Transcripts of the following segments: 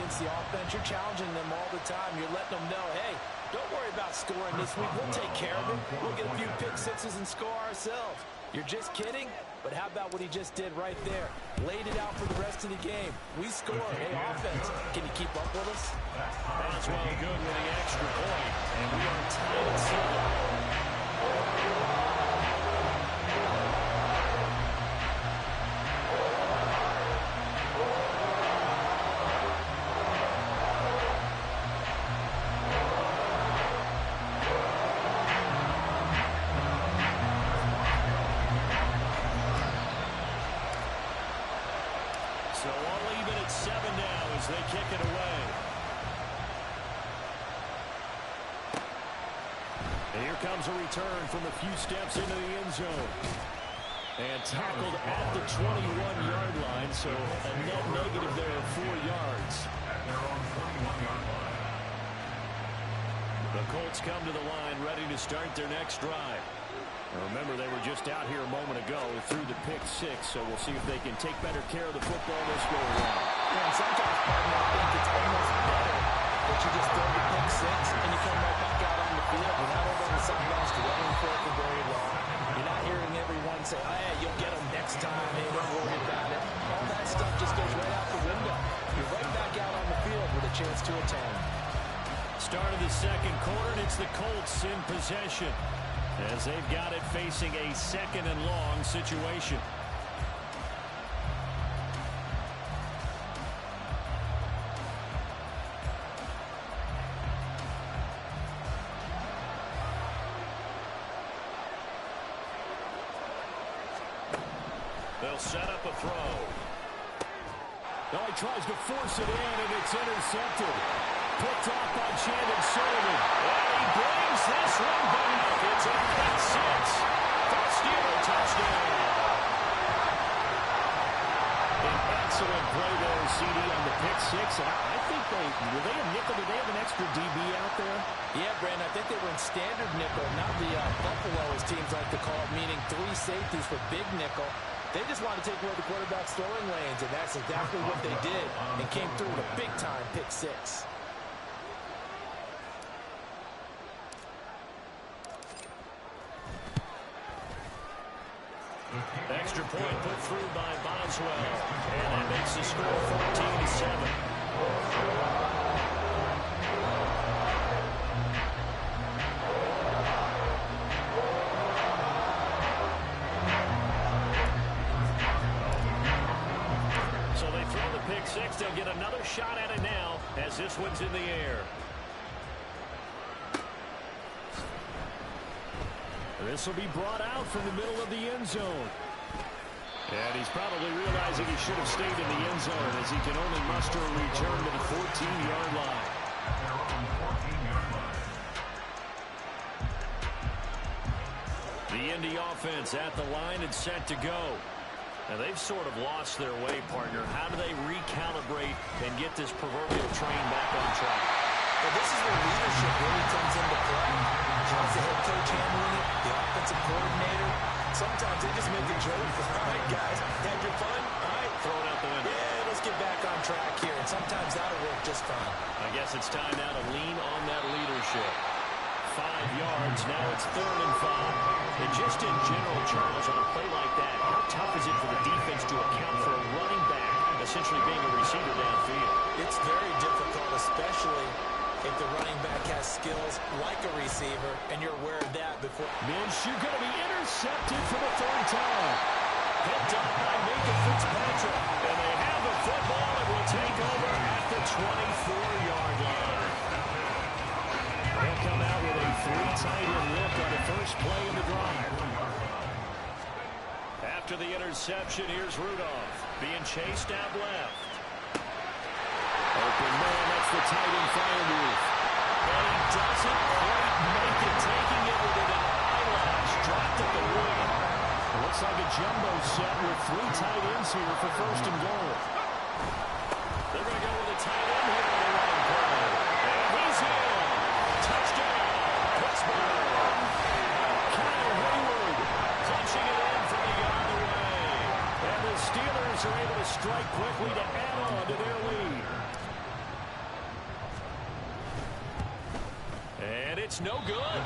against the offense. You're challenging them all the time. You're letting them know, hey, don't worry about scoring this week. We'll take care of it. We'll get a few pick sixes and score ourselves. You're just kidding? But how about what he just did right there? Laid it out for the rest of the game. We score. Hey, offense, can you keep up with us? That's well good with the extra point. And we are tied at 7. So all even at 7 now as they kick it away. And here comes a return from a few steps into the end zone. And tackled at the 21-yard line, so a net negative there of 4 yards. The Colts come to the line ready to start their next drive. Remember, they were just out here a moment ago through the pick 6, so we'll see if they can take better care of the football this go around. Yeah, and sometimes, partner, I think it's almost better that you just throw the pick 6 and you come right back out on the field. You're not over on the sidelines dwelling for it for very long. You're not hearing everyone say, oh, yeah, you'll get them next time. Hey, don't worry about it. All that stuff just goes right out the window. You're right back out on the field with a chance to atone. Start of the second quarter, and it's the Colts in possession, as they've got it facing a 2nd and long situation. They'll set up a throw. Now he tries to force it in, and it's intercepted. Picked off by Chandon Sullivan. And he brings this one back. It's a pick 6. First Steeler touchdown. An excellent play there, CD, on the pick 6. And I think were they a nickel? Did they have an extra DB out there? Yeah, Brandon, I think they were in standard nickel, not the Buffalo, as teams like to call it, meaning 3 safeties for big nickel. They just wanted to take away the quarterback's throwing lanes, and that's exactly what they did, and came through with a big-time pick 6. Extra point put through by Boswell, and that makes the score 14-7. So they throw the pick 6. They'll get another shot at it now as this one's in the air. This will be brought out from the middle of the end zone. And he's probably realizing he should have stayed in the end zone as he can only muster a return to the 14-yard line. The Indy offense at the line and set to go. Now they've sort of lost their way, partner. How do they recalibrate and get this proverbial train back on track? Well, this is where leadership really comes into play. How's the head coach handling it? The offensive coordinator? Sometimes they just make a joke. All right, guys, had your fun? All right. Throw it out the window. Yeah, let's get back on track here. And sometimes that'll work just fine. I guess it's time now to lean on that leadership. 5 yards, now it's 3rd and 5. And just in general, Charles, on a play like that, how tough is it for the defense to account for a running back essentially being a receiver downfield? It's very difficult, especially if the running back has skills like a receiver, and you're aware of that before. Minshew going to be intercepted for the 3rd time. Picked up by Nathan Fitzpatrick. And they have the football and will take over at the 24-yard line. They'll come out with a 3-tight-end look on the first play of the drive. After the interception, here's Rudolph being chased out left. Open man, that's the tight end Firemove. And he doesn't quite make it, taking it within an eyelash. Dropped at the wing. It looks like a jumbo set with 3 tight ends here for 1st and goal. They're going to go with a tight end here on the line play. And he's in. Touchdown, Pittsburgh. Kyle Hayward punching it in from the other way. And the Steelers are able to strike quickly to add on to their lead. It's no good.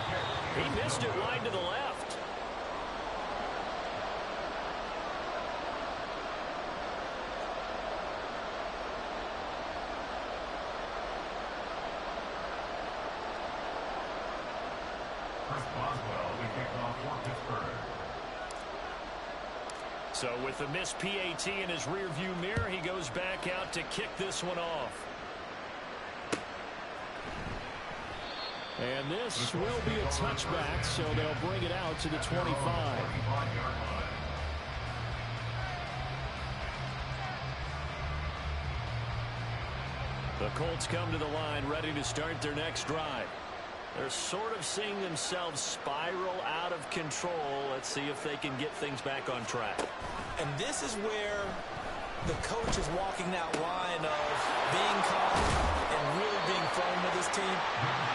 He missed it wide to the left. So with the missed PAT in his rearview mirror, he goes back out to kick this one off. And this will be a touchback, so they'll bring it out to the 25. The Colts come to the line ready to start their next drive. They're sort of seeing themselves spiral out of control. Let's see if they can get things back on track. And this is where the coach is walking that line of being calm and really being firm with his team.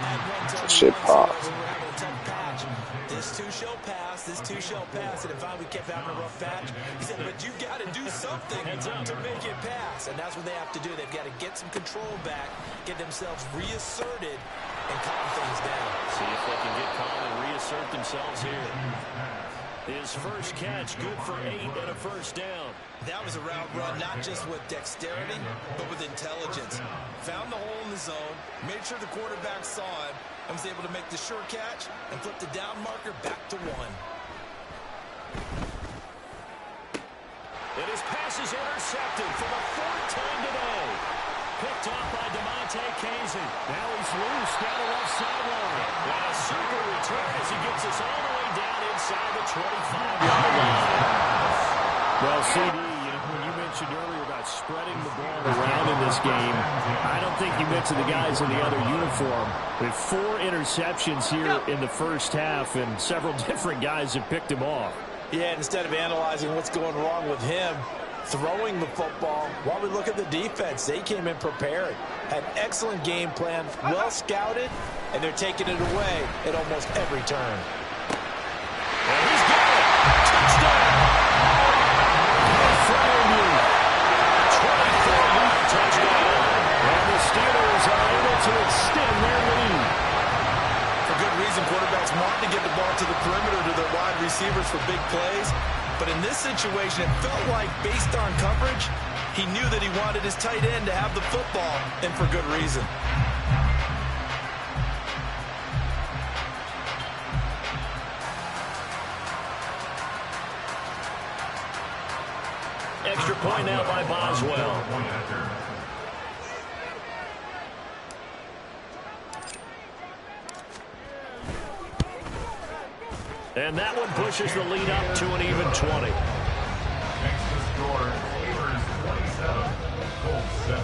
At one time, we're having a tough patch. This too shall pass. This too shall pass. And if we kept having a rough patch, he said, but you got to do something to make it pass. And that's what they have to do. They've got to get some control back, get themselves reasserted, and calm things down. See if they can get calm and reassert themselves here. His first catch, good for 8 and a first down. That was a route run, not just with dexterity, but with intelligence. Found the hole in the zone, made sure the quarterback saw him, and was able to make the sure catch and flip the down marker back to 1. And his pass is intercepted for the 4th time today. Picked off by DeMonte Casey. Now he's loose down the left sideline. And a super return as he gets us all the way down inside the 25-yard line. Well, CD, when you mentioned earlier about spreading the ball around in this game, I don't think you mentioned the guys in the other uniform. With 4 interceptions here in the first half, and several different guys have picked him off. Yeah, instead of analyzing what's going wrong with him, throwing the football, while we look at the defense, they came in prepared, had excellent game plan, well scouted, and they're taking it away at almost every turn. And he's got it. Touchdown. From you. 24-yard touchdown. And the Steelers are able to extend their lead. For good reason, quarterbacks want to get the ball to the perimeter to their wide receivers for big plays. But in this situation, it felt like, based on coverage, he knew that he wanted his tight end to have the football, and for good reason. Extra point now by Boswell. And that one pushes the lead up to an even 20. Next to score, Steelers 27, Colts 7.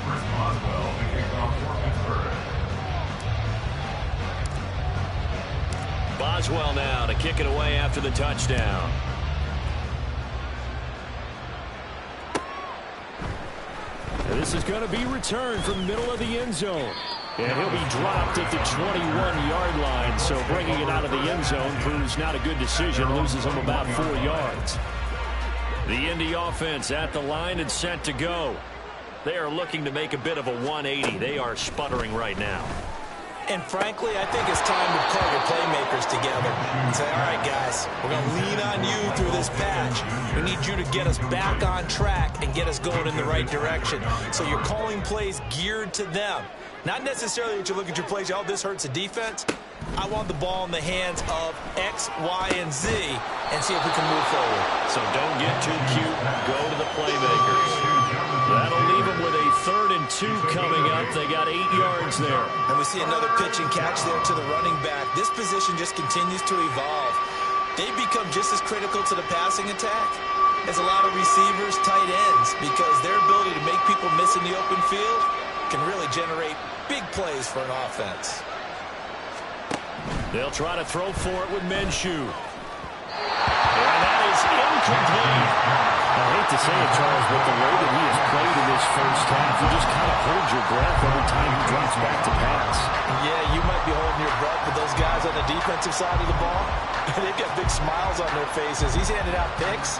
Chris Boswell, the kickoff for Pittsburgh. Boswell now to kick it away after the touchdown. And this is going to be returned from the middle of the end zone. And he'll be dropped at the 21-yard line. So bringing it out of the end zone proves not a good decision. Loses him about 4 yards. The Indy offense at the line and set to go. They are looking to make a bit of a 180. They are sputtering right now. And frankly, I think it's time to call your playmakers together and say, all right, guys, we're going to lean on you through this patch. We need you to get us back on track and get us going in the right direction. So you're calling plays geared to them. Not necessarily that you look at your plays, oh, this hurts the defense. I want the ball in the hands of X, Y, and Z and see if we can move forward. So don't get too cute. Go to the playmakers. That'll leave them with a 3rd and 2 coming up. They got 8 yards there. And we see another pitch and catch there to the running back. This position just continues to evolve. They become just as critical to the passing attack as a lot of receivers, tight ends, because their ability to make people miss in the open field can really generate big plays for an offense. They'll try to throw for it with Minshew. And that is incomplete. I hate to say it, Charles, but the way that he has played in this first half, you just kind of hold your breath every time he drops back to pass. Yeah, you might be holding your breath, but those guys on the defensive side of the ball, They've got big smiles on their faces. He's handing out picks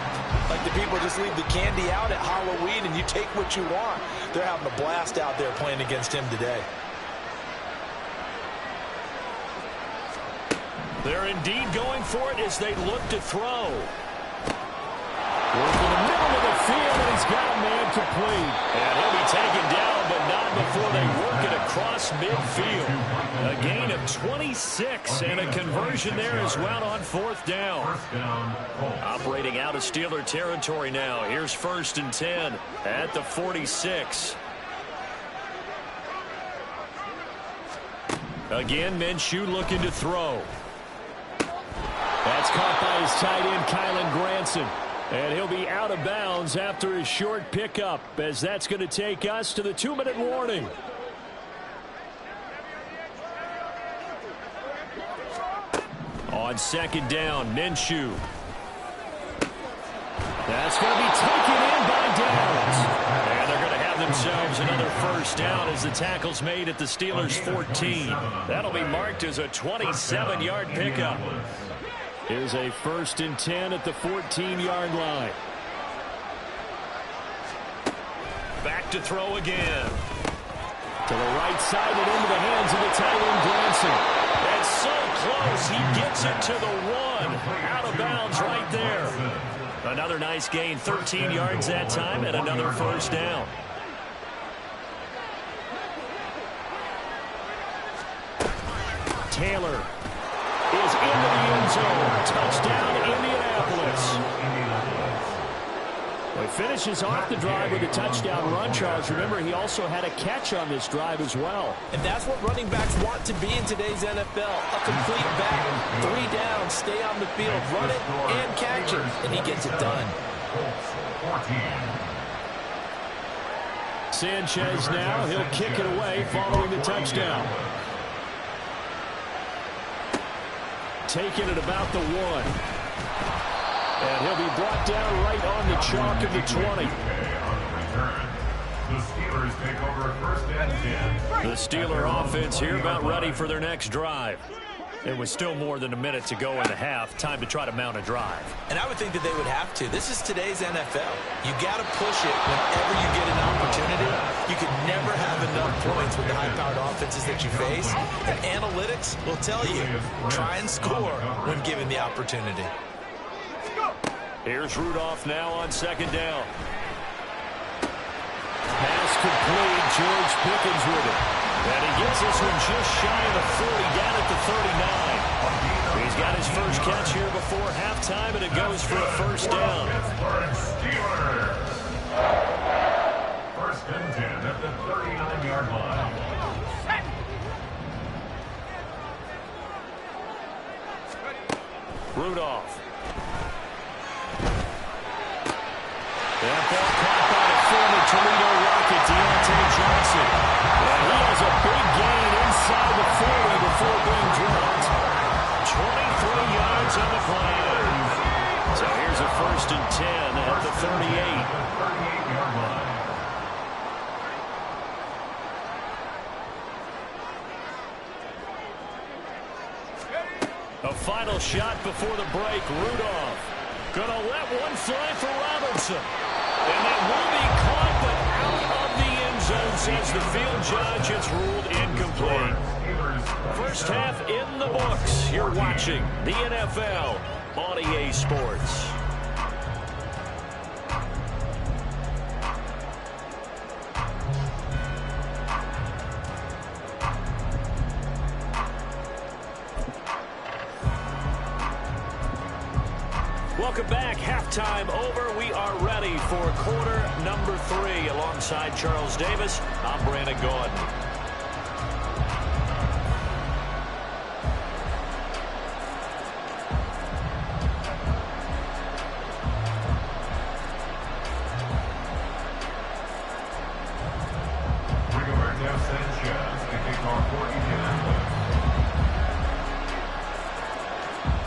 like the people just leave the candy out at Halloween and you take what you want. They're having a blast out there playing against him today. They're indeed going for it as they look to throw. Work in the middle of the field, and he's got a man complete. And he'll be taken down, but not before they work it across midfield. A gain of 26, and a conversion there as well on 4th down. Operating out of Steeler territory now. Here's 1st and 10 at the 46. Again, Minshew looking to throw. That's caught by his tight end, Kylen Granson. And he'll be out of bounds after his short pickup, as that's going to take us to the 2-minute warning. On 2nd down, Minshew. That's going to be taken in by Downs. And they're going to have themselves another 1st down as the tackle's made at the Steelers' 14. That'll be marked as a 27-yard pickup. Here's a 1st and 10 at the 14-yard line. Back to throw again. To the right side and into the hands of the tight end, Granson. And so close, he gets it to the 1. Out of bounds right there. Another nice gain, 13 yards that time, and another 1st down. Taylor is into the end zone. Touchdown, Indianapolis. Well, he finishes off the drive with a touchdown run, Charles. Remember, he also had a catch on this drive as well. And that's what running backs want to be in today's NFL. A complete back, 3 down, stay on the field, run it, and catch it. And he gets it done. Sanchez now, he'll kick it away following the touchdown. Taken at about the 1. And he'll be brought down right on the chalk of the 20. The Steelers take over 1st and 10. The Steeler offense here about ready for their next drive. It was still more than a minute to go in the half. Time to try to mount a drive. And I would think that they would have to. This is today's NFL. You got to push it whenever you get an opportunity. You could never have enough points with the high-powered offenses that you face. And analytics will tell you, try and score when given the opportunity. Here's Rudolph now on 2nd down. Pass complete. George Pickens with it. And he gets this one just shy of the 40, down at the 39. He's got his first catch here before halftime, and it goes for a 1st down. 1st and 10 at the 39-yard line. Rudolph. That ball caught by the former Toledo Rocket, Deontay Johnson. And he has a big gain inside the 40 before being dropped. 23 yards on the play. So here's a 1st and 10 at the 38. 38-yard line. A final shot before the break. Rudolph gonna let one fly for Robinson. And that will be caught, but out of the end zone, says the field judge. It's ruled incomplete. 1st half in the books. You're watching the NFL on EA Sports. Welcome back. Halftime over. We are ready for quarter number 3. Alongside Charles Davis, I'm Brandon Gordon. Rigoberto Sanchez, the kickoff for Indianapolis.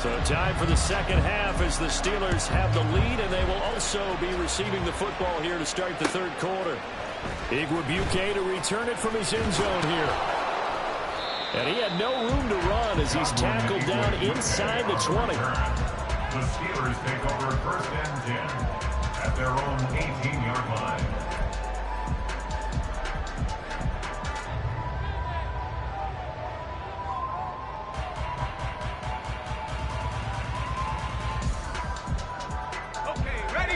So time for the 2nd half as the Steelers have the lead, and they will also be receiving the football here to start the 3rd quarter. Igwebuike to return it from his end zone here. And he had no room to run as he's tackled down inside the 20. The Steelers take over 1st and 10 at their own 18-yard line.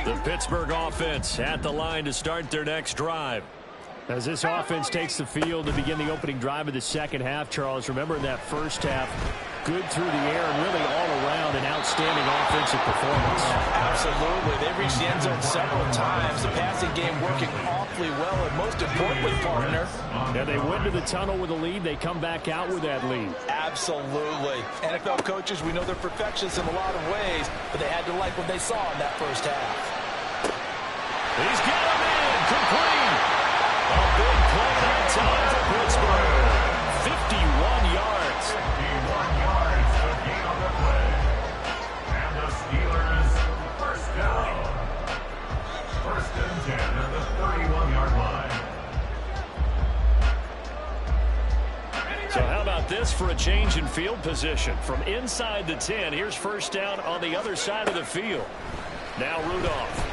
The Pittsburgh offense at the line to start their next drive. As this offense takes the field to begin the opening drive of the second half, Charles, remember in that first half, good through the air and really all around an outstanding offensive performance. Absolutely. They reached the end zone several times. The passing game working awfully well, and most importantly, partner. Yeah, they went to the tunnel with a lead. They come back out with that lead. Absolutely. NFL coaches, we know they're perfectionists in a lot of ways, but they had to like what they saw in that first half. He's got him in. Complete. A big play that time for Pittsburgh. 51 yards. 51 yards to gain on the play. And the Steelers first down. 1st and 10 at the 31-yard line. So how about this for a change in field position? From inside the 10, here's first down on the other side of the field. Now Rudolph.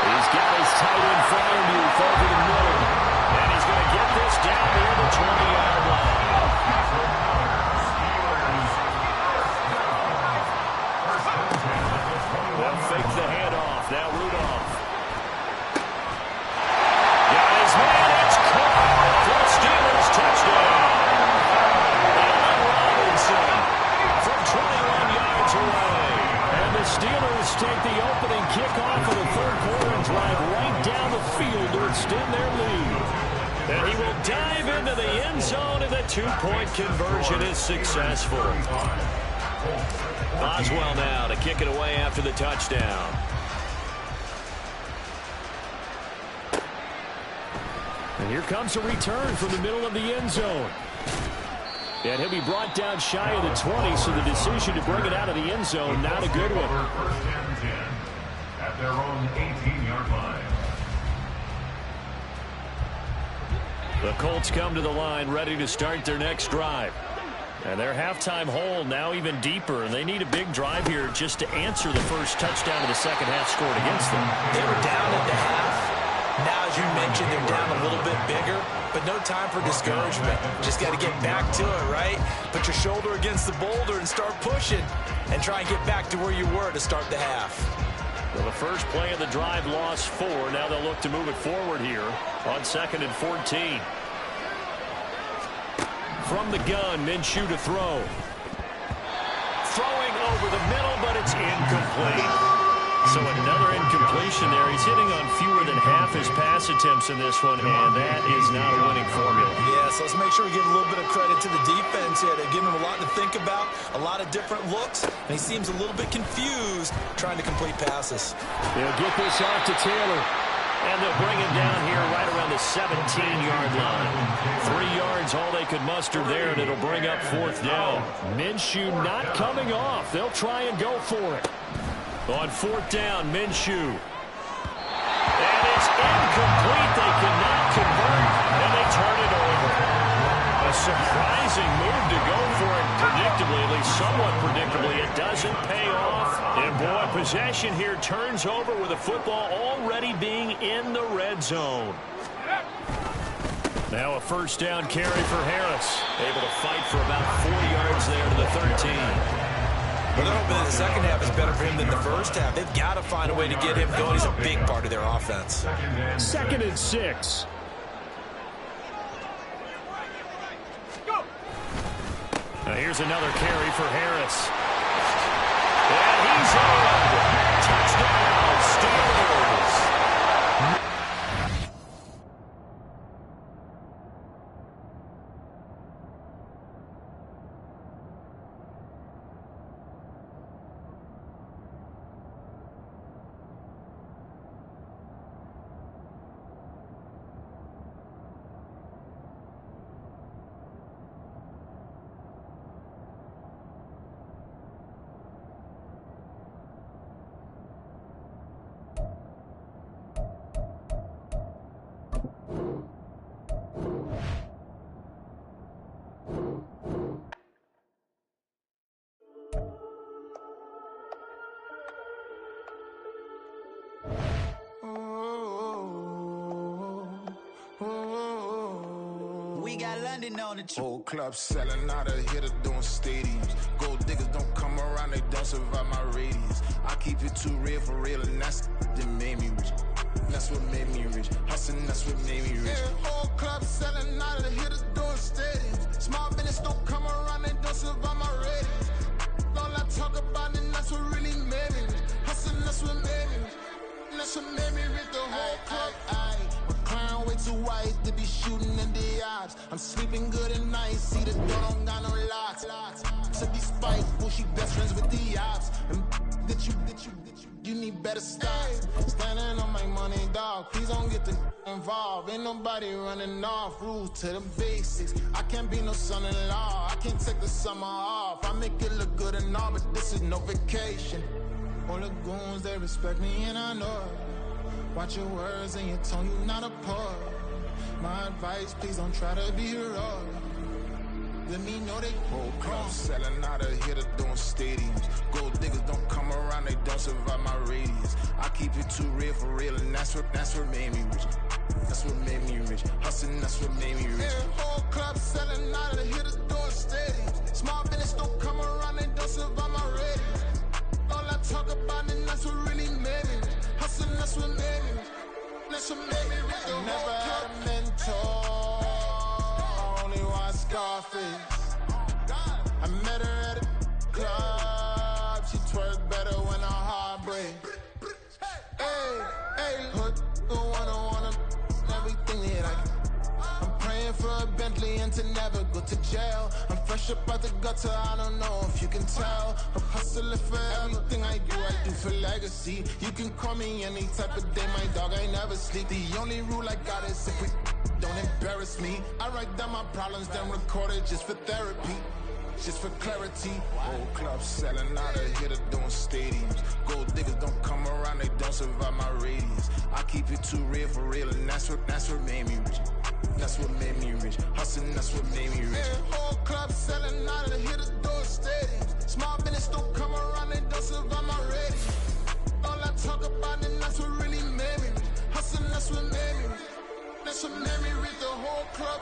He's got his tight end Fryermuth over the middle. And he's going to get this down near the 20-yard line. They'll fake the handoff. Now Rudolph. Got his man. It's caught for the Steelers touchdown. Allen Robinson from 21 yards away. And the Steelers take the opening kickoff of the third quarter and drive right down the field to extend their lead. And he will dive into the end zone, and the two-point conversion is successful. Boswell now to kick it away after the touchdown. And here comes a return from the middle of the end zone. And he'll be brought down shy of the 20, so the decision to bring it out of the end zone, not a good one. 1st and 10 at their own 18-yard line. The Colts come to the line ready to start their next drive. And their halftime hole now even deeper, and they need a big drive here just to answer the first touchdown of the second half scored against them. They were down at the half. Now, as you mentioned, they're down a little bit bigger, but no time for discouragement. Just got to get back to it, right? Put your shoulder against the boulder and start pushing and try and get back to where you were to start the half. Well, the first play of the drive lost 4. Now they'll look to move it forward here on 2nd and 14. From the gun, Minshew to throw. Throwing over the middle, but it's incomplete. So another incompletion there. He's hitting on fewer than half his pass attempts in this one, and that is not a winning formula. Yeah, so let's make sure we give a little bit of credit to the defense here. They're giving him a lot to think about, a lot of different looks, and he seems a little bit confused trying to complete passes. They'll get this off to Taylor, and they'll bring him down here right around the 17-yard line. 3 yards, all they could muster there, and it'll bring up 4th down. Minshew not coming off. They'll try and go for it. On 4th down, Minshew. And it's incomplete. They cannot convert, and they turn it over. A surprising move to go for it predictably, at least somewhat predictably. It doesn't pay off. And, boy, possession here turns over with the football already being in the red zone. Now a first down carry for Harris. Able to fight for about 4 yards there to the 13. But they're hoping that the second half is better for him than the first half. They've got to find a way to get him going. He's a big part of their offense. 2nd and 6. Now here's another carry for Harris. And he's in. Touchdown, Steelers. grinding on the Whole club selling out of hitter doing stadiums. Gold diggers don't come around, they don't survive my radius. I keep it too real for real, and that's that made me rich. That's what made me rich. Hustling, that's what made me rich. Yeah, whole club selling out of hitters doing stadiums. Small business don't come around, they don't survive my radius. All I talk about, and that's what really made me rich. Hustling, that's what made me rich. That's what made me rich. The whole club. My crown way too white to be shooting in the ops. I'm sleeping good at night. See the door don't got no locks. To be spiteful, she best friends with the ops. And that you need better stop. Standing on my money, dog. Please don't get the involved. Ain't nobody running off. Rules to the basics. I can't be no son-in-law. I can't take the summer off. I make it look good and all, but this is no vacation. All the goons, they respect me and I know it. Watch your words and your tone, you not a poet. My advice, please don't try to be heroic. Let me know they whole club selling out of hitter doing stadiums. Gold diggers don't come around, they don't survive my radius. I keep it too real for real, and that's what made me rich. That's what made me rich. Hustling, that's what made me rich. Yeah, whole club selling out of hitters doing stadiums. Small business don't come around, they don't survive my radius. All I talk about, and that's what really made me rich. Hustling, that's what made me rich. That's what made me rich. I never had a mentor. Scarface. I met her at a club. She twerk better when her heart breaks. Hey, hood, wanna everything that I can. I'm praying for a Bentley and to never go to jail. I'm fresh up out the gutter, I don't know if you can tell. I'm hustling for everything I do for legacy. You can call me any type of day, my dog, I never sleep. The only rule I got is if we don't embarrass me. I write down my problems, then record it just for therapy, just for clarity. Whole club selling out of hitter doing stadiums. Gold diggers don't come around, they don't survive my radius. I keep it too real for real, and that's what made me rich. That's what made me rich. Hustling, that's what made me rich. Yeah, whole club selling out of hitters doing stadiums. Small business don't come around, they don't survive my radius. All I talk about, and that's what really made me rich. Hustling, that's what made me rich. That's what made me read the whole club.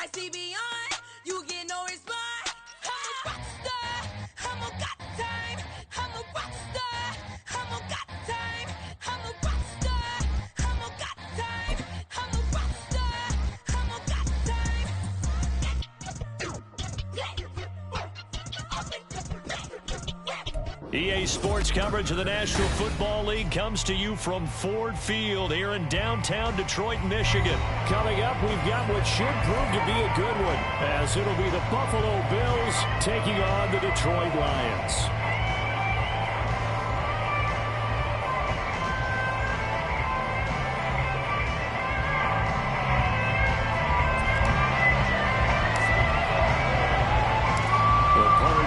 I see beyond, you get no response. I'm a rock star, I'm a got time. I'm a rock star, I'm a got time. I'm a rock star, I'm a got time. I'm a rock star, I'm a got time. EA Sports coverage of the National Football League comes to you from Ford Field here in downtown Detroit, Michigan. Coming up, we've got what should prove to be a good one, as it'll be the Buffalo Bills taking on the Detroit Lions.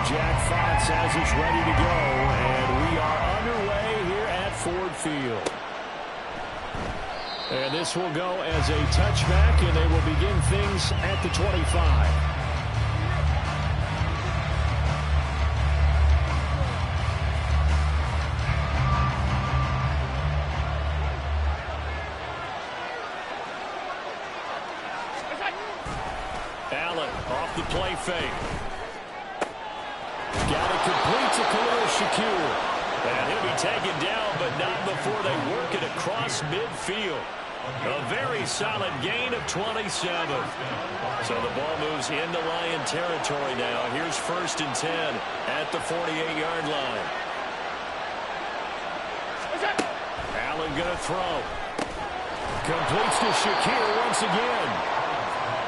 Jack Fox has us ready to go, and we are underway here at Ford Field. And this will go as a touchback, and they will begin things at the 25. Allen off the play fake. Got it complete to Khalil Shakir. And he'll be taken down, but not before they work it across midfield. A very solid gain of 27. So the ball moves into Lion territory now. Here's 1st and 10 at the 48-yard line. Allen going to throw. Completes to Shakir once again.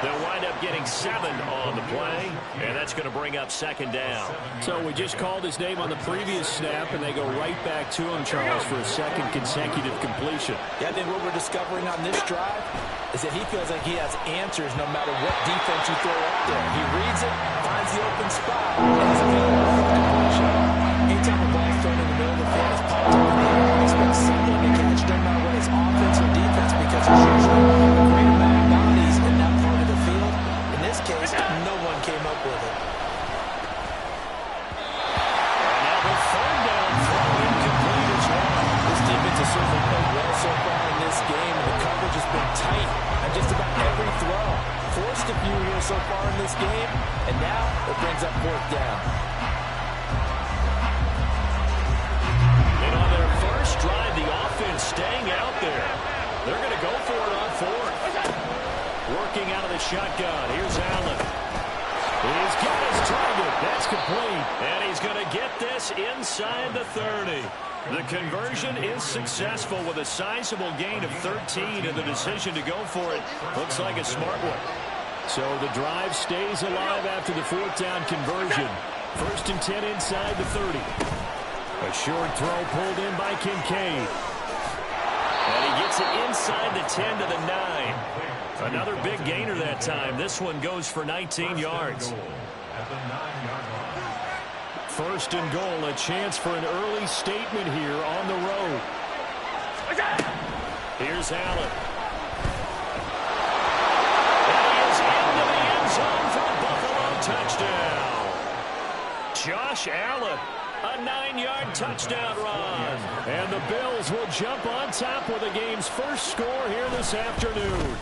They'll wind up getting 7 on the play, and that's going to bring up 2nd down. So we just called his name on the previous snap, and they go right back to him, Charles, for a 2nd consecutive completion. Yeah, I think what we're discovering on this drive is that he feels like he has answers no matter what defense you throw up there. He reads it, finds the open spot, and is available for completion. Anytime a ball thrown in the middle of the field is popped up in the air, expect someone to catch no matter what his offense or defense, because there's usually a great amount of bodies in that part of the field. In this case, no one came up with it. And now the 3rd down throw incomplete as well. This defense has certainly played well so far in this game, and the coverage has been tight on just about every throw. Forced a few here so far in this game, and now it brings up 4th down. And on their first drive, the offense staying out there. They're going to go for it on 4th. Working out of the shotgun. Here's Allen. He's got his target. That's complete. And he's going to get this inside the 30. The conversion is successful with a sizable gain of 13, and the decision to go for it looks like a smart one. So the drive stays alive after the 4th down conversion. 1st and 10 inside the 30. A short throw pulled in by Kincaid. And he gets it inside the 10 to the 9. Another big gainer that time. This one goes for 19 yards. 1st and goal, a chance for an early statement here on the road. Here's Allen. And he is into the end zone for a Buffalo touchdown. Josh Allen, a 9-yard touchdown run. And the Bills will jump on top with the game's first score here this afternoon.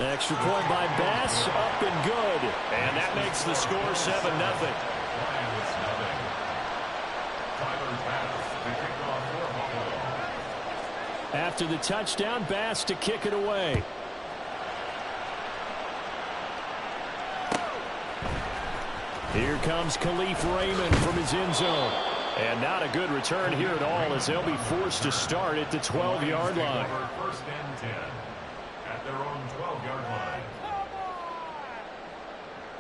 Extra point by Bass, up and good. And that makes the score 7-0. After the touchdown, Bass to kick it away. Here comes Khalif Raymond from his end zone. And not a good return here at all, as they'll be forced to start at the 12-yard line. 1st and 10 at their own 12-yard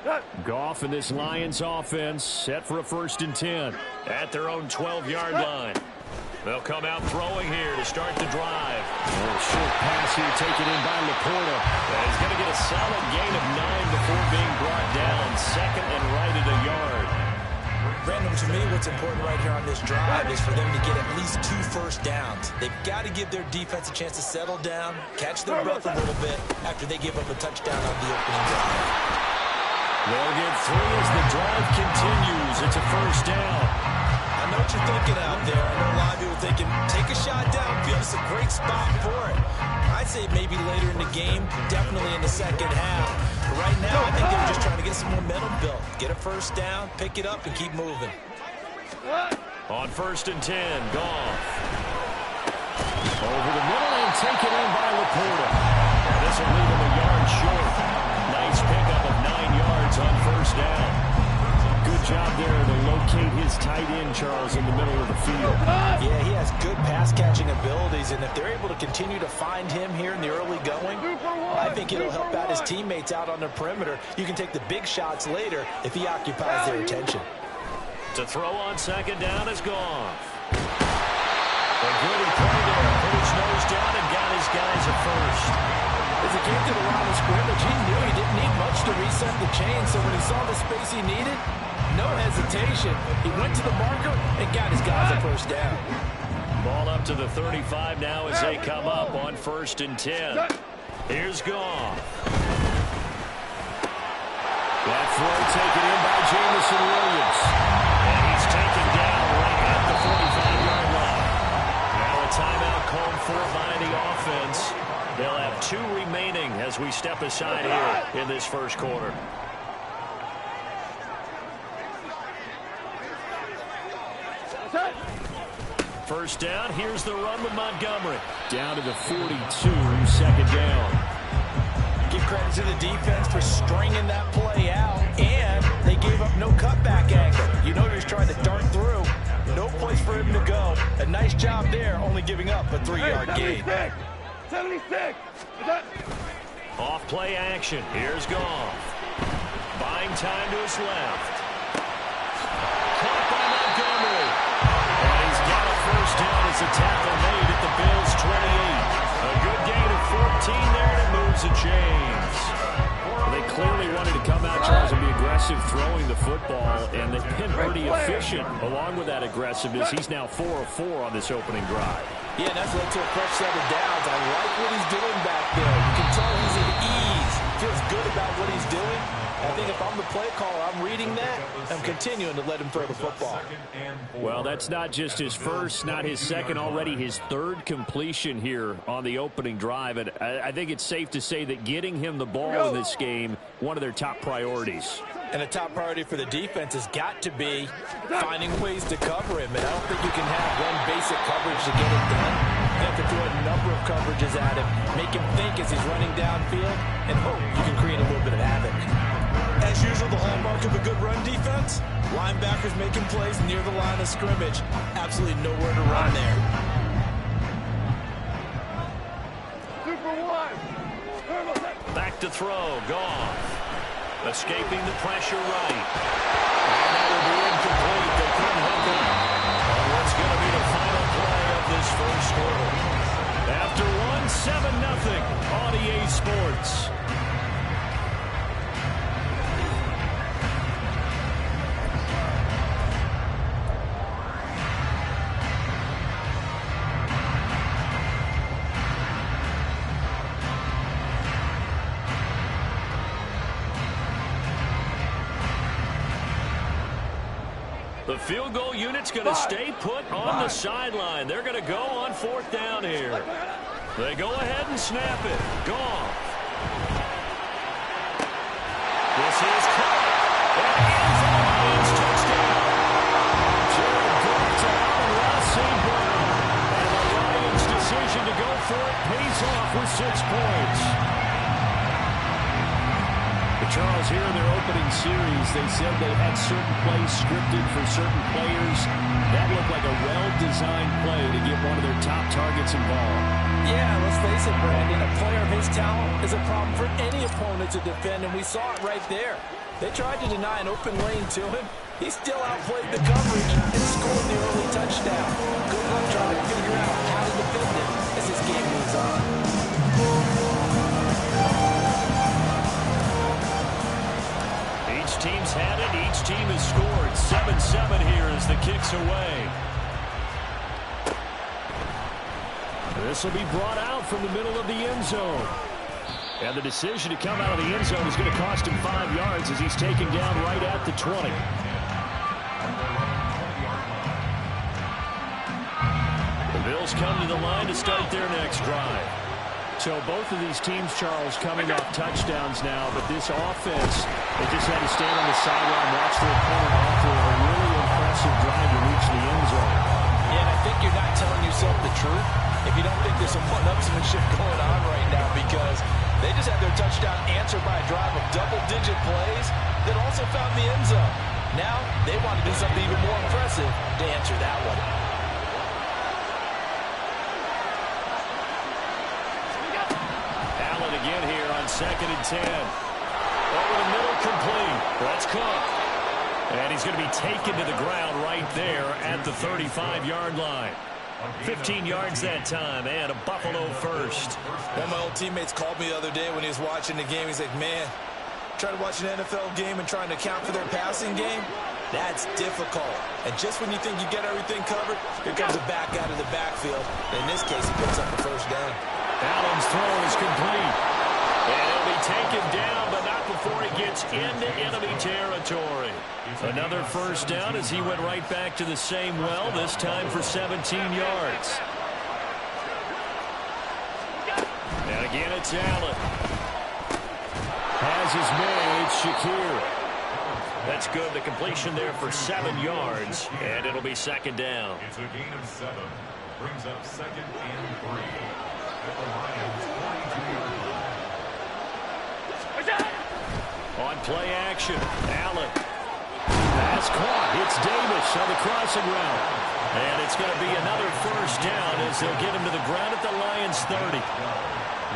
line. Goff and this Lions offense set for a 1st and 10 at their own 12-yard line. They'll come out throwing here to start the drive. A short pass here taken in by Laporta. And he's going to get a solid gain of 9 before being brought down. 2nd and right at a yard. Brandon, to me, what's important right here on this drive is for them to get at least 2 first downs. They've got to give their defense a chance to settle down, catch their breath a little bit after they give up a touchdown on the opening drive. They'll get 3 as the drive continues. It's a 1st down. I know what you're thinking out there. I know a lot of people are thinking, take a shot downfield. It's a great spot for it. I'd say maybe later in the game, definitely in the second half. But right get some momentum built. Get a first down, pick it up, and keep moving. On 1st and 10, Goff. Over the middle and taken in by Laporta. And this will leave him a yard short. Nice pickup of 9 yards on 1st down. Good job there to locate his tight end, Charles, in the middle of the field. Yeah, he has good pass-catching abilities, and if they're able to continue to find him here in the early going, I think it'll help out his teammates out on the perimeter. You can take the big shots later if he occupies their attention. To throw on 2nd down is Goff. A good play there. Put his nose down and got his guys a first. As he came to the line of scrimmage, he knew he didn't need much to reset the chain, so when he saw the space he needed, no hesitation. He went to the marker and got his guys a first down. Ball up to the 35 now as they come up on 1st and 10. Here's Goff. That throw taken in by Jamison Williams. And he's taken down right at the 45-yard line. Now a timeout called for by the offense. They'll have 2 remaining as we step aside here in this first quarter. First down, here's the run with Montgomery. Down to the 42, 2nd down. Give credit to the defense for stringing that play out, and they gave up no cutback angle. You know he was trying to dart through. No place for him to go. A nice job there, only giving up a 3-yard gain. 76! Off play action. Here's Goff. Buying time to his left. Caught by Montgomery. And he's got a first down as the tackle made at the Bills' 28. A good gain of 14 there, and it moves the chains. They clearly wanted to come out, Charles, and be aggressive throwing the football, and they've been pretty efficient. Along with that aggressiveness, he's now 4 of 4 on this opening drive. Yeah, that's led to a fresh 7 downs. I like what he's doing back there. You can tell he's at ease. Feels good about what he's doing. I think if I'm the play caller, I'm reading that. I'm continuing to let him throw the football. Well, that's not just his first, not his second, already his 3rd completion here on the opening drive. And I think it's safe to say that getting him the ball in this game, one of their top priorities. And a top priority for the defense has got to be finding ways to cover him. And I don't think you can have one basic coverage to get it done. You have to throw a number of coverages at him, make him think as he's running downfield, and hope you can create a little bit of havoc. As usual, the hallmark of a good run defense, linebackers making plays near the line of scrimmage. Absolutely nowhere to run there. Back to throw. Goff. Escaping the pressure right. And that will be incomplete. They couldn't hook it up on what's going to be the final play of this first quarter. After one, 7-0 on EA Sports. The field goal unit's going to stay put on the sideline. They're going to go on 4th down here. They go ahead and snap it. Goff. This is caught. And ends on the Lions touchdown. Jared Goff to Amon-Ra St. Brown. And the Lions' decision to go for it pays off with 6 points. Charles, here in their opening series, they said they had certain plays scripted for certain players. That looked like a well-designed play to get one of their top targets involved. Yeah, let's face it, Brandon. A player of his talent is a problem for any opponent to defend, and we saw it right there. They tried to deny an open lane to him. He still outplayed the coverage and scored the early touchdown. Good luck trying to figure out how to defend it as this game moves on. Each team's had it. Each team has scored. 7-7 here as the kick's away. This will be brought out from the middle of the end zone. And the decision to come out of the end zone is going to cost him 5 yards as he's taken down right at the 20. The Bills come to the line to start their next drive. So both of these teams, Charles, coming off touchdowns now, but this offense, they just had to stand on the sideline, watch their opponent offer a really impressive drive to reach the end zone. Yeah, and I think you're not telling yourself the truth if you don't think there's some one-upsmanship going on right now, because they just had their touchdown answered by a drive of double-digit plays that also found the end zone. Now they want to do something even more impressive to answer that one. Allen again here on 2nd and 10. Over the middle, complete. That's Cook. And he's going to be taken to the ground right there at the 35-yard line. 15 yards that time, and a Buffalo first. One of my old teammates called me the other day when he was watching the game. He's like, man, trying to watch an NFL game and trying to account for their passing game, that's difficult. And just when you think you get everything covered, here comes a back out of the backfield. In this case, he picks up the first down. Allen's throw is complete. And he'll be taken down, but not before he gets into enemy territory. Another first down as he went right back to the same well, this time for 17 yards. And again, it's Allen. Has his man, it's Shakir. That's good. The completion there for 7 yards, and it'll be 2nd down. It's a gain of 7. Brings up 2nd and 3. At the Lions' 22-yard line. On play action, Allen. Pass caught. It's Davis on the crossing route. And it's going to be another first down as they'll get him to the ground at the Lions' 30.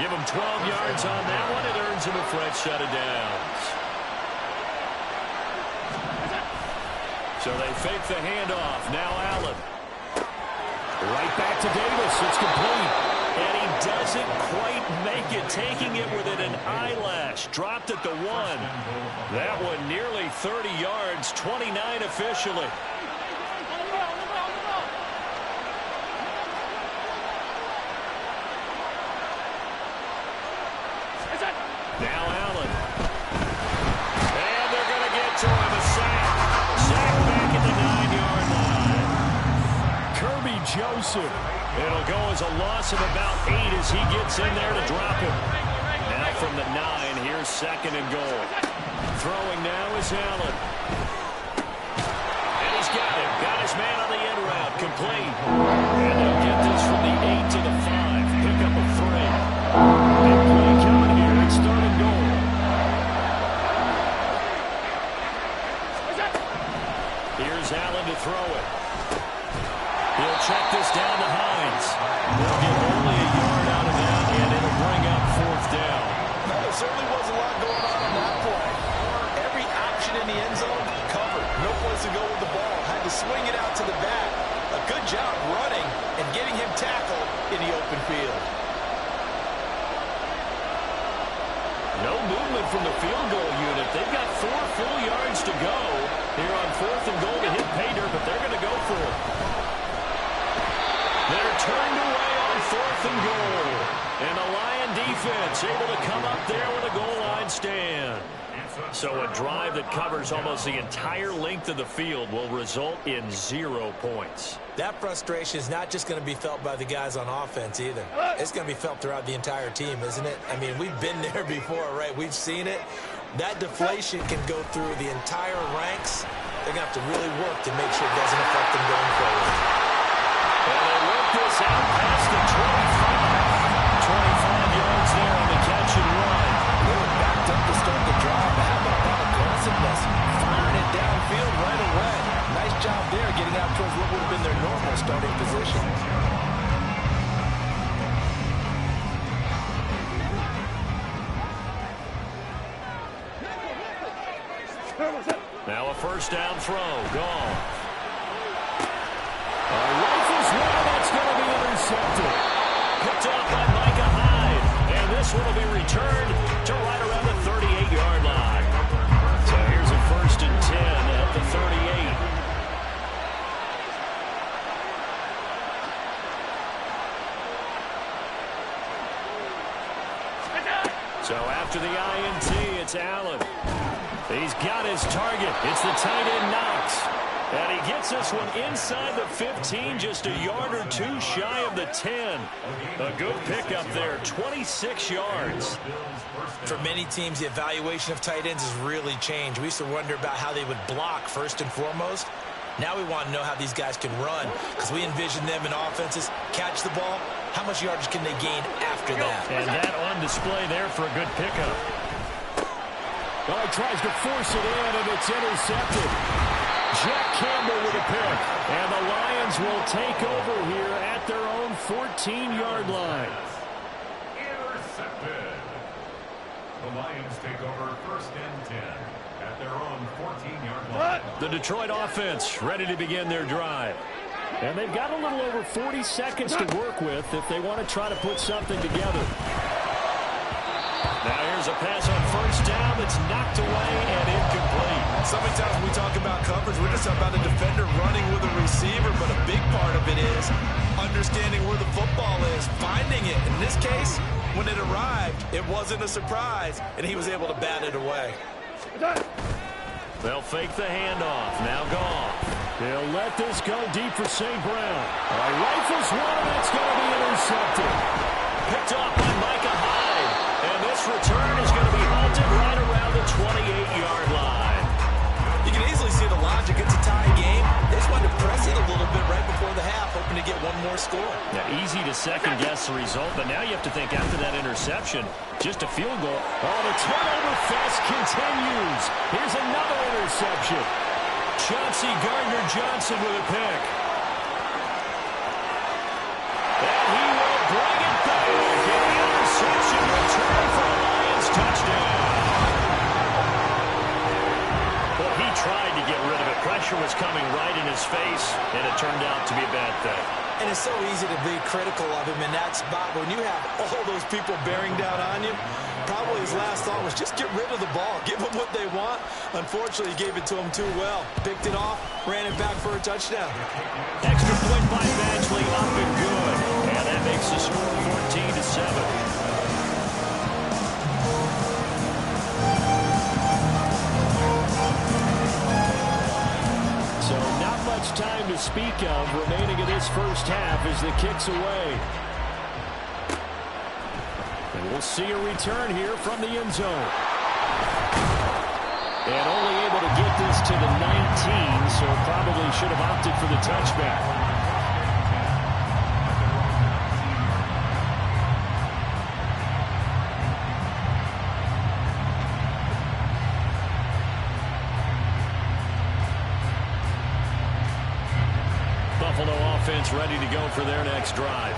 Give him 12 yards on that one. It earns him a fresh set of downs. So they fake the handoff. Now Allen. Right back to Davis. It's complete. And he doesn't quite make it, taking it within an eyelash. Dropped at the 1. That one nearly 30 yards, 29 officially. Now Allen. And they're going to get to him. A sack. Sack back at the 9-yard line. Kirby Joseph. It'll go as a loss of about 8 as he gets in there to drop him. Now from the 9, here's 2nd and goal. Throwing now is Allen. And he's got him. Got his man on the end route. Complete. And they'll get this from the 8 to the 5. Pick up a 3. Big play coming here. It's 3rd and goal. Here's Allen to throw it. He'll check this down to Hines. They'll get only a yard out of that, and it'll bring up 4th down. No, there certainly was a lot going on that play. Every option in the end zone covered. No place to go with the ball. Had to swing it out to the back. A good job running and getting him tackled in the open field. No movement from the field goal unit. They've got 4 full yards to go here on 4th and goal to hit pay dirt, but they're going to go for it. They're turned away on 4th and goal. And the Lion defense able to come up there with a goal line stand. So a drive that covers almost the entire length of the field will result in 0 points. That frustration is not just going to be felt by the guys on offense either. It's going to be felt throughout the entire team, isn't it? I mean, we've been there before, right? We've seen it. That deflation can go through the entire ranks. They're going to have to really work to make sure it doesn't affect them going forward. And they work this out past the 25. 25 yards there on the catch and run. They were backed up to start the drive. But how about that aggressiveness? Firing it downfield right away. Nice job there getting out towards what would have been their normal starting position. Now a first down throw. Gone. Rifles one. That's going to be intercepted. Picked up by Micah Hyde. And this one will be returned to right around the 38-yard line. So here's a 1st and 10 at the 38. So after the INT, it's Allen. He's got his target. It's the tight end Knox. And he gets this one inside the 15, just a yard or two shy of the 10. A good pickup there, 26 yards. For many teams, the evaluation of tight ends has really changed. We used to wonder about how they would block first and foremost. Now we want to know how these guys can run, because we envision them in offenses catch the ball. How much yardage can they gain after that? And that on display there for a good pickup. Well, he tries to force it in, and it's intercepted. Jack Campbell with a pick. And the Lions will take over here at their own 14-yard line. Intercepted. The Lions take over first and 10 at their own 14-yard line. The Detroit offense ready to begin their drive. And they've got a little over 40 seconds to work with if they want to try to put something together. Now here's a pass on first down that's knocked away and incomplete. So many times when we talk about coverage, we're just talking about a defender running with a receiver, but a big part of it is understanding where the football is, finding it. In this case, when it arrived, it wasn't a surprise, and he was able to bat it away. They'll fake the handoff. Now Goff. They'll let this go deep for St. Brown. Rifles one, and it's going to be intercepted. Picked off by Micah Hyde. And this return is going to be halted right around the 28-yard line. You can easily see the logic. It's a tie game. They just wanted to press it a little bit right before the half, hoping to get one more score. Now, easy to second-guess the result, but now you have to think after that interception, just a field goal. Oh, the turnover fest continues. Here's another interception. Chauncey Gardner-Johnson with a pick. And he will bring it back. An interception return for a Lions touchdown. Well, he tried to get rid of it. Pressure was coming right in his face, and it turned out to be a bad thing. And it's so easy to be critical of him in that spot. When you have all those people bearing down on you, probably his last thought was just get rid of the ball. Give them what they want. Unfortunately, he gave it to them too well. Picked it off, ran it back for a touchdown. Extra point by Badgley, up and good. And that makes the score 14-7. So not much time to speak of remaining in this first half as the kick's away. And we'll see a return here from the end zone. And only able to get this to the 19, so probably should have opted for the touchback. Buffalo offense ready to go for their next drive.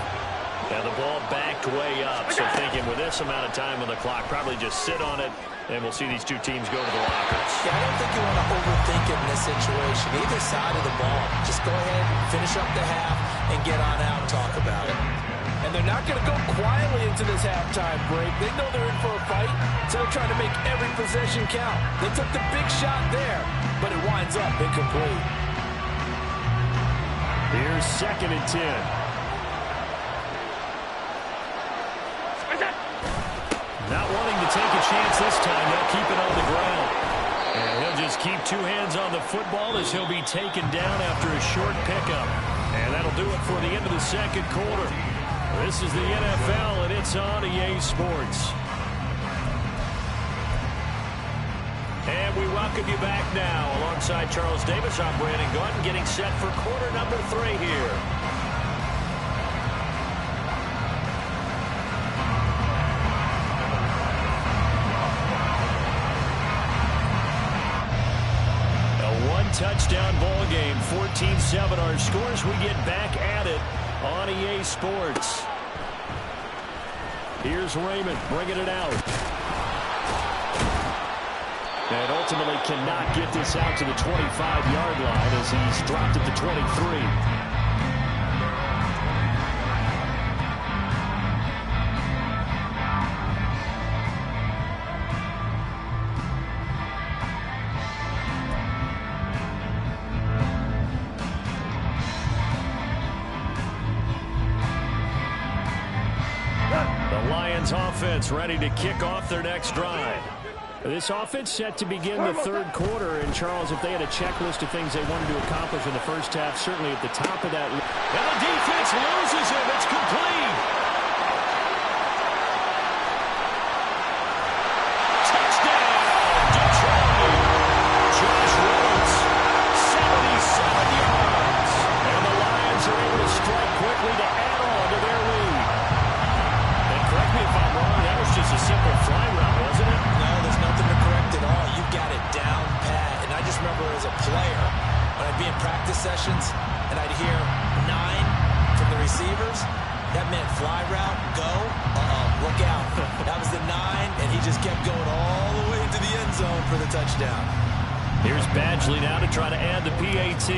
And the ball backed way up, so thinking with this amount of time on the clock, probably just sit on it, and we'll see these two teams go to the lockers. Yeah, I don't think you want to overthink it in this situation. Either side of the ball, just go ahead, finish up the half, and get on out and talk about it. And they're not going to go quietly into this halftime break. They know they're in for a fight, so they're trying to make every possession count. They took the big shot there, but it winds up incomplete. Here's 2nd and 10. Not wanting to take a chance this time. They'll keep it on the ground. And he'll just keep two hands on the football as he'll be taken down after a short pickup. And that'll do it for the end of the second quarter. This is the NFL, and it's on EA Sports. And we welcome you back now. Alongside Charles Davis, I'm Brandon Gordon, getting set for quarter number 3 here. Touchdown ball game, 14-7 our scores. We get back at it on EA Sports. Here's Raymond bringing it out. And ultimately cannot get this out to the 25-yard line as he's dropped at the 23. Offense ready to kick off their next drive. This offense set to begin the third quarter. And, Charles, if they had a checklist of things they wanted to accomplish in the first half, certainly at the top of that. And the defense loses him. It's complete. Touchdown, Detroit. Josh Reynolds, 77 yards. And the Lions are able to strike quickly to add on to their lead. And correct me if I'm wrong, that was just a simple fly route, wasn't it? No, there's nothing to correct at all. You got it down pat. And I just remember as a player, when I'd be in practice sessions and I'd hear 9 from the receivers, that meant fly route, go, look out. That was the 9, and he just kept going all the way into the end zone for the touchdown. Here's Badgley now to try to add the PAT.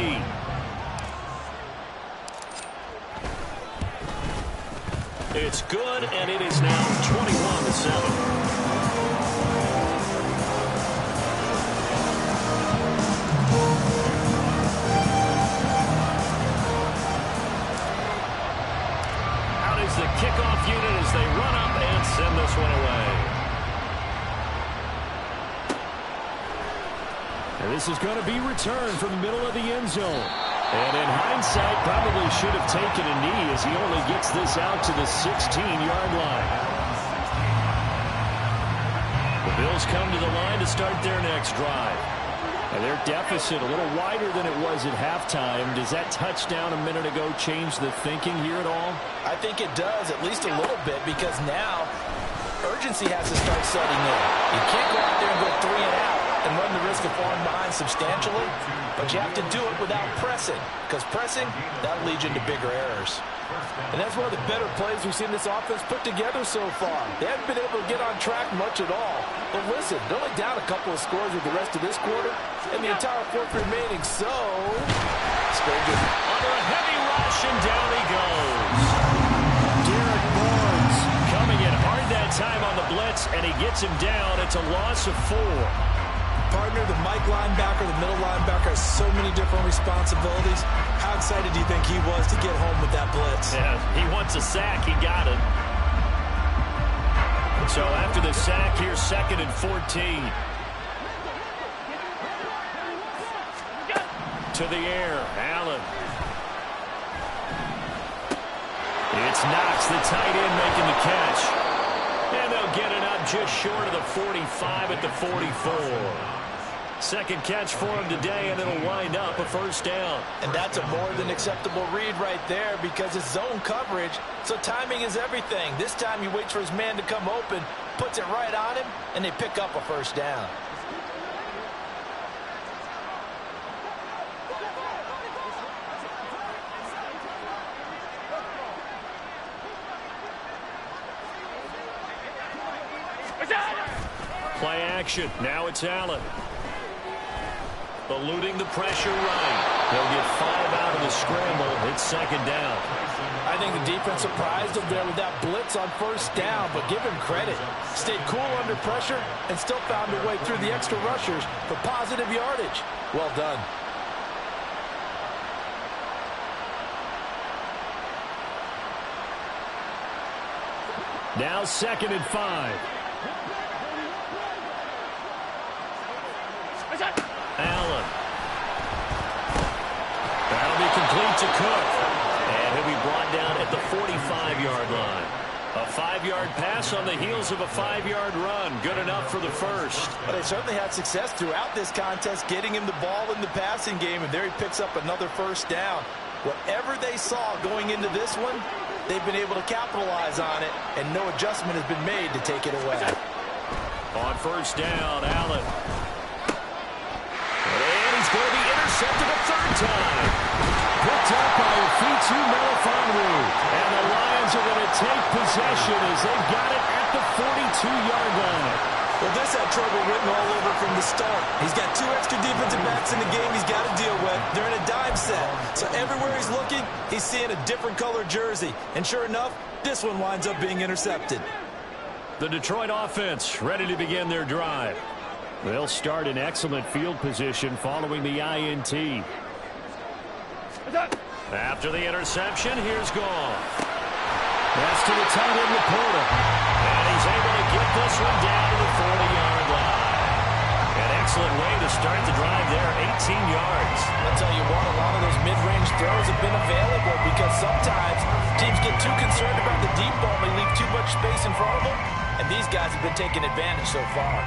It's good, and it is now 21-7. The kickoff unit as they run up and send this one away. And this is going to be returned from the middle of the end zone. And in hindsight, probably should have taken a knee as he only gets this out to the 16-yard line. The Bills come to the line to start their next drive. And their deficit a little wider than it was at halftime. Does that touchdown a minute ago change the thinking here at all? I think it does, at least a little bit, because now urgency has to start setting in. You can't go out there and go 3 and out and run the risk of falling behind substantially, but you have to do it without pressing, because pressing, that'll lead you into bigger errors. And that's one of the better plays we've seen this offense put together so far. They haven't been able to get on track much at all. But listen, they're only down a couple of scores with the rest of this quarter and the entire fourth remaining. So, Spurgeon under a heavy rush, and down he goes. Derek Barnes coming in hard that time on the blitz, and he gets him down. It's a loss of 4. Partner, the Mike linebacker, the middle linebacker has so many different responsibilities. How excited do you think he was to get home with that blitz? Yeah, he wants a sack. He got it. So after the sack, here's 2nd and 14. To the air, Allen. It's Knox, the tight end, making the catch. And they'll get it up just short of the 45 at the 44. Second catch for him today, and it'll wind up a first down. And that's a more than acceptable read right there because it's zone coverage, so timing is everything. This time he waits for his man to come open, puts it right on him, and they pick up a first down. Play action. Now it's Allen. Eluding the pressure right. They'll get 5 out of the scramble. It's 2nd down. I think the defense surprised him there with that blitz on first down, but give him credit. Stayed cool under pressure and still found a way through the extra rushers for positive yardage. Well done. Now 2nd and 5. Allen. That'll be complete to Cook. And he'll be brought down at the 45-yard line. A 5-yard pass on the heels of a 5-yard run. Good enough for the first. But they certainly had success throughout this contest getting him the ball in the passing game, and there he picks up another first down. Whatever they saw going into this one, they've been able to capitalize on it, and no adjustment has been made to take it away. On first down, Allen. And he's going to be intercepted a 3rd time. Picked up by Fitu Melifonwu. And the Lions are going to take possession as they've got it at the 42-yard line. Well, this had trouble written all over from the start. He's got 2 extra defensive backs in the game he's got to deal with. They're in a dime set. So everywhere he's looking, he's seeing a different color jersey. And sure enough, this one winds up being intercepted. The Detroit offense ready to begin their drive. They'll start in excellent field position following the INT. After the interception, here's Goff. That's to the tight end, Laporta. And he's able to get this one down to the 40-yard line. excellent way to start the drive there, 18 yards. I'll tell you what, a lot of those mid-range throws have been available because sometimes teams get too concerned about the deep ball. They leave too much space in front of them, and these guys have been taking advantage so far.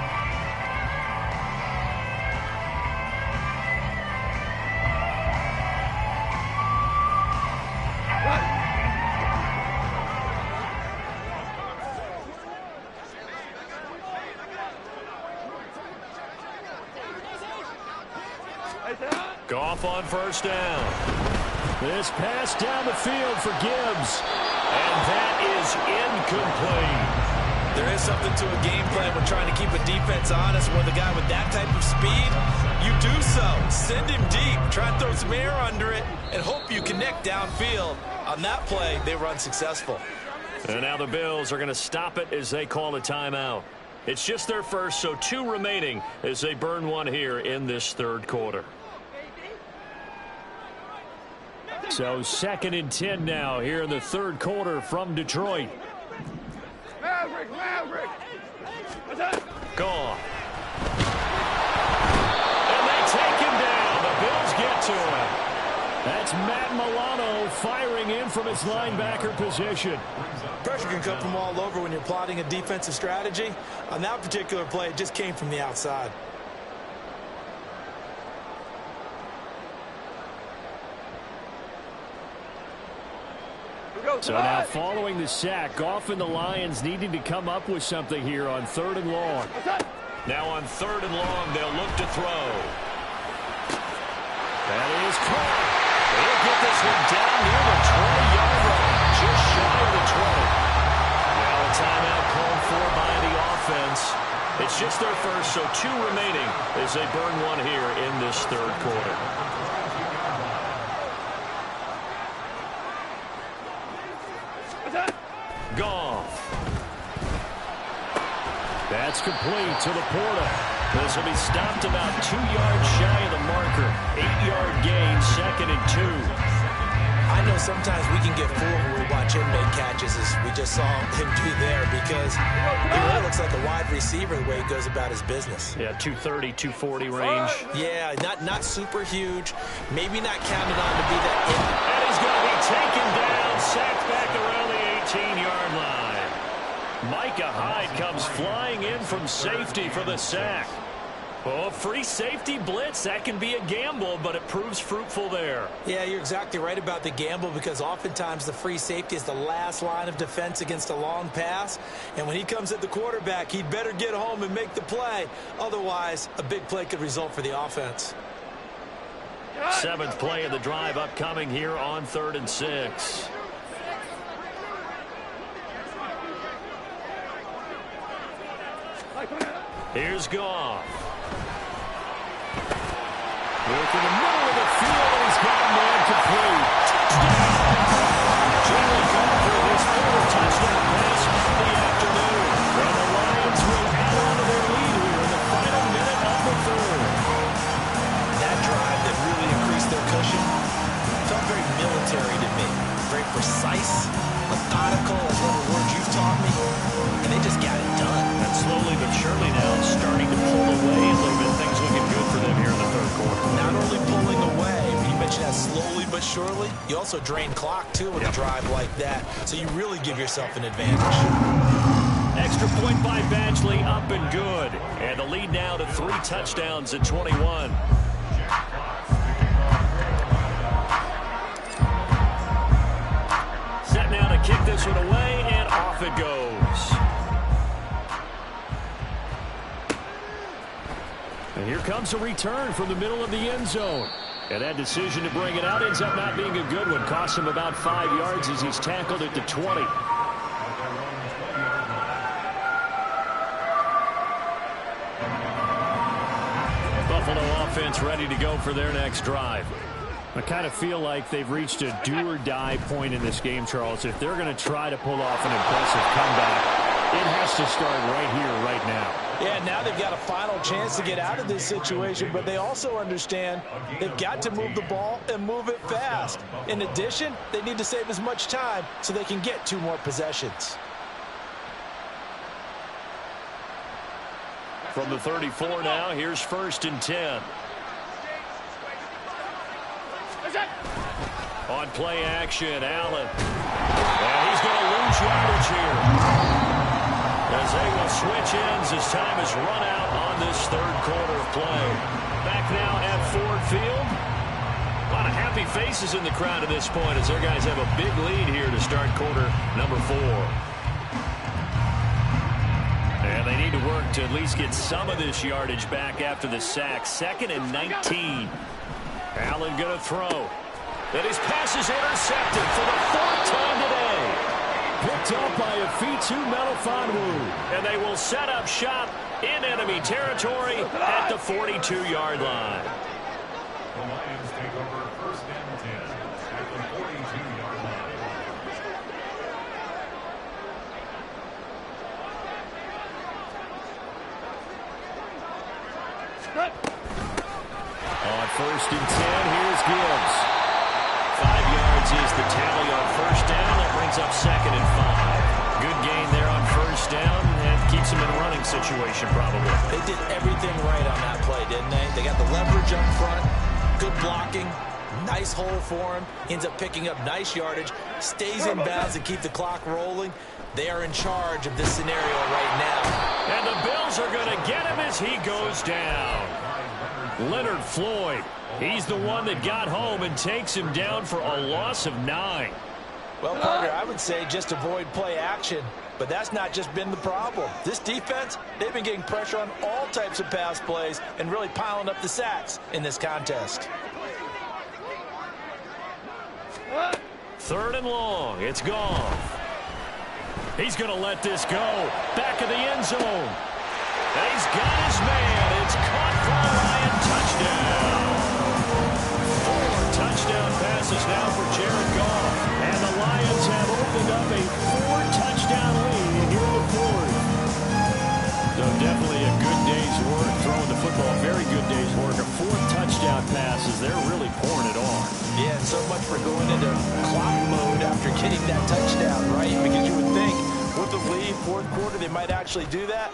Goff on first down. This pass down the field for Gibbs. And that is incomplete. There is something to a game plan when trying to keep a defense honest. With a guy with that type of speed, you do so. Send him deep. Try and throw some air under it and hope you connect downfield. On that play, they run successful. And now the Bills are going to stop it as they call a timeout. It's just their first, so 2 remaining as they burn one here in this third quarter. So 2nd and 10 now here in the third quarter from Detroit. Maverick. Gone. And they take him down. The Bills get to him. That's Matt Milano firing in from his linebacker position. Pressure can come from all over when you're plotting a defensive strategy. On that particular play, it just came from the outside. So now following the sack, Goff and the Lions needing to come up with something here on 3rd and long. Now on 3rd and long, they'll look to throw. That is caught. They'll get this one down near the 20-yard line, just shy of the 20. Now a timeout called for by the offense. It's just their first, so 2 remaining as they burn one here in this third quarter. Goff. That's complete to Laporta. This will be stopped about 2 yards shy of the marker. 8-yard gain, 2nd and 2. I know sometimes we can get fooled when we watch him make catches, as we just saw him do there, because he really looks like a wide receiver the way he goes about his business. Yeah, 230, 240 range. Yeah, not super huge. Maybe not counted on to be that. And he's going to be taken down, sacked back around the 18-yard line. Micah Hyde comes flying in from safety for the sack. Oh, free safety blitz, that can be a gamble, but it proves fruitful there. Yeah, you're exactly right about the gamble, because oftentimes the free safety is the last line of defense against a long pass. And when he comes at the quarterback, he'd better get home and make the play. Otherwise, a big play could result for the offense. 7th play of the drive upcoming here on 3rd and 6. Here's Goff. Look in the middle of the field, and he's got a man complete. Jalen Goff for his 4th touchdown pass of the afternoon. And the Lions will add on to their lead here in the final minute of the 3rd. That drive that really increased their cushion felt very military to me. Very precise, methodical, is one of the words you've taught me. And they just got it done. And slowly but surely now starting to pull away a little bit. Things looking good for them here in the third quarter. Not only pulling away, but you mentioned that slowly but surely, you also drain clock too with a drive like that. So you really give yourself an advantage. Extra point by Badgley, up and good. And the lead now to 3 touchdowns at 21. Set now to kick this one away, and off it goes. And here comes a return from the middle of the end zone. And that decision to bring it out ends up not being a good one. Costs him about 5 yards as he's tackled at the 20. Buffalo offense ready to go for their next drive. I kind of feel like they've reached a do-or-die point in this game, Charles. If they're going to try to pull off an impressive comeback, it has to start right here, right now. Yeah, now they've got a final chance to get out of this situation, but they also understand they've got to move the ball and move it fast. In addition, they need to save as much time so they can get 2 more possessions. From the 34 now, here's 1st and 10. On play action, Allen. And he's going to lose yardage here. As they will switch ends as time is run out on this 3rd quarter of play. Back now at Ford Field. A lot of happy faces in the crowd at this point as their guys have a big lead here to start quarter number 4. And they need to work to at least get some of this yardage back after the sack. 2nd and 19. Allen going to throw. And his pass is intercepted for the 4th time today. Picked up by Afitu Melifonwu. And they will set up shop in enemy territory at the 42-yard line. The Lions take over 1st and 10 at the 42-yard line. On 1st and 10, here's Gibbs. 5 yards is the tally on 1st down. That brings up 2nd and 5. Good gain there on 1st down and keeps them in a running situation probably. They did everything right on that play, didn't they? They got the leverage up front, good blocking, nice hole for him, ends up picking up nice yardage, stays in bounds and keep the clock rolling. They are in charge of this scenario right now. And the Bills are going to get him as he goes down. Leonard Floyd, he's the one that got home and takes him down for a loss of 9. Well, partner, I would say just avoid play action, but that's not just been the problem. This defense, they've been getting pressure on all types of pass plays and really piling up the sacks in this contest. 3rd and long, it's Goff. He's going to let this go. Back of the end zone. And he's got his man. It's caught for a Lion touchdown. 4 touchdown passes now for Jared Goff. And the Lions have opened up a 4-touchdown lead here in the 4th. So definitely a good day's work throwing the football. Very good day's work. A 4th touchdown passes. They're really pouring it on. Yeah, and so much for going into clock mode after getting that touchdown, right? Because you would think with the lead, 4th quarter, they might actually do that.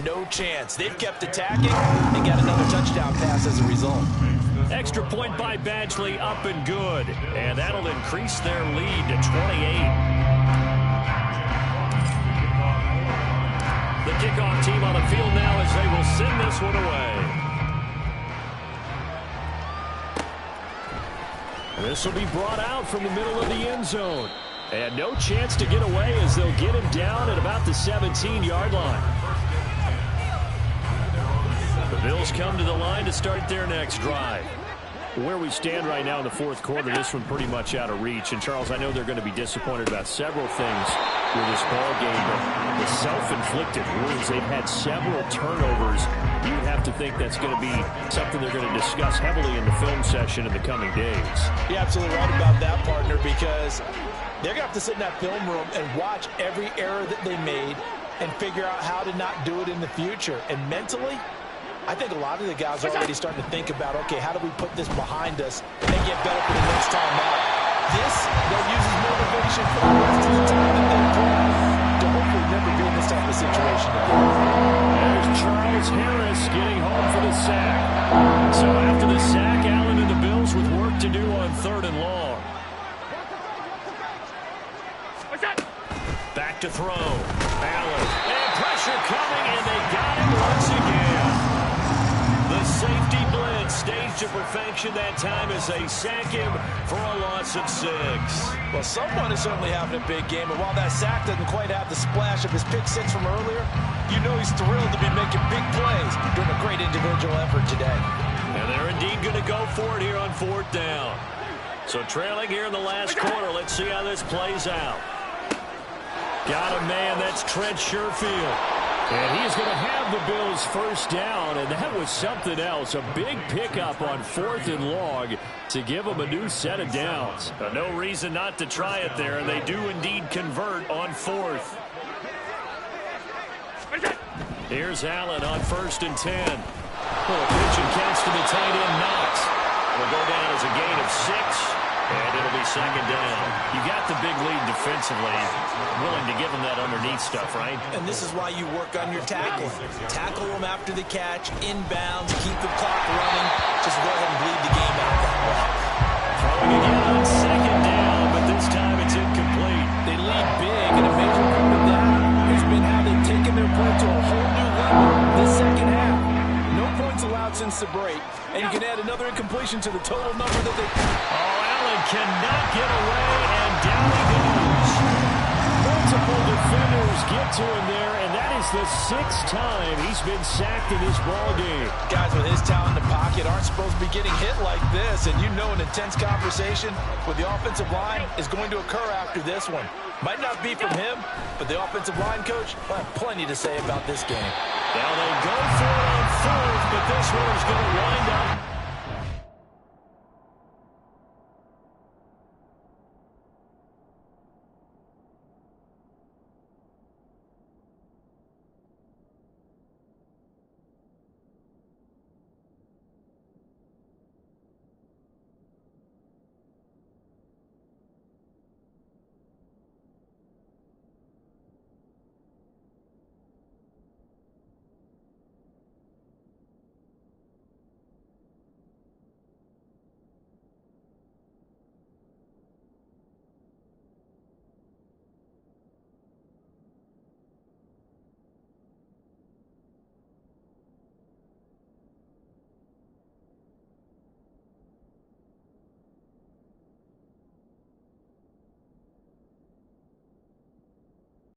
No chance. They've kept attacking and got another touchdown pass as a result. Extra point by Badgley, up and good. And that'll increase their lead to 28. The kickoff team on the field now as they will send this one away. This will be brought out from the middle of the end zone. And no chance to get away as they'll get him down at about the 17-yard line. The Bills come to the line to start their next drive. Where we stand right now in the 4th quarter, this one pretty much out of reach. And, Charles, I know they're going to be disappointed about several things with this ball game, but the self-inflicted wounds, they've had several turnovers. You would have to think that's going to be something they're going to discuss heavily in the film session in the coming days. You're absolutely right about that, partner, because they're going to have to sit in that film room and watch every error that they made and figure out how to not do it in the future. And mentally, I think a lot of the guys are already starting to think about, okay, how do we put this behind us and get better for the next time out? This, they'll use as motivation for the rest of the time that they play to hopefully never be in this type of situation again. There's Charles Harris getting home for the sack. So after the sack, Allen and the Bills with work to do on 3rd and long. Back to throw. Allen. And pressure coming, and they got him once again. The safety blitz staged to perfection that time as they sack him for a loss of 6. Well, someone is certainly having a big game, and while that sack doesn't quite have the splash of his pick 6 from earlier, you know he's thrilled to be making big plays during a great individual effort today. And they're indeed going to go for it here on 4th down. So trailing here in the last quarter, let's see how this plays out. Got a man, that's Trent Sherfield. And he's going to have the Bills 1st down, and that was something else. A big pickup on 4th and long to give them a new set of downs. No reason not to try it there, and they do indeed convert on 4th. Here's Allen on 1st and 10. Pitch and catch to the tight end, Knox. It'll go down as a gain of 6. And it'll be 2nd down. You got the big lead defensively. defensively, willing to give them that underneath stuff, right? And this is why you work on your tackling. Tackle them after the catch, inbounds, keep the clock running. Just go ahead and bleed the game out that way. Throwing again on second down, but this time it's incomplete. They lead big, and a major part of that has been how they've taken their play to a whole new level this second half. No points allowed since the break, and you can add another incompletion to the total number that they... Oh, Allen cannot get away, and down he goes. Multiple defenders get to him there, and that is the 6th time he's been sacked in this ballgame. Guys with his talent in the pocket aren't supposed to be getting hit like this, and you know an intense conversation with the offensive line is going to occur after this one. Might not be from him, but the offensive line coach will have plenty to say about this game. Now they go for it on 4th, but this one is going to wind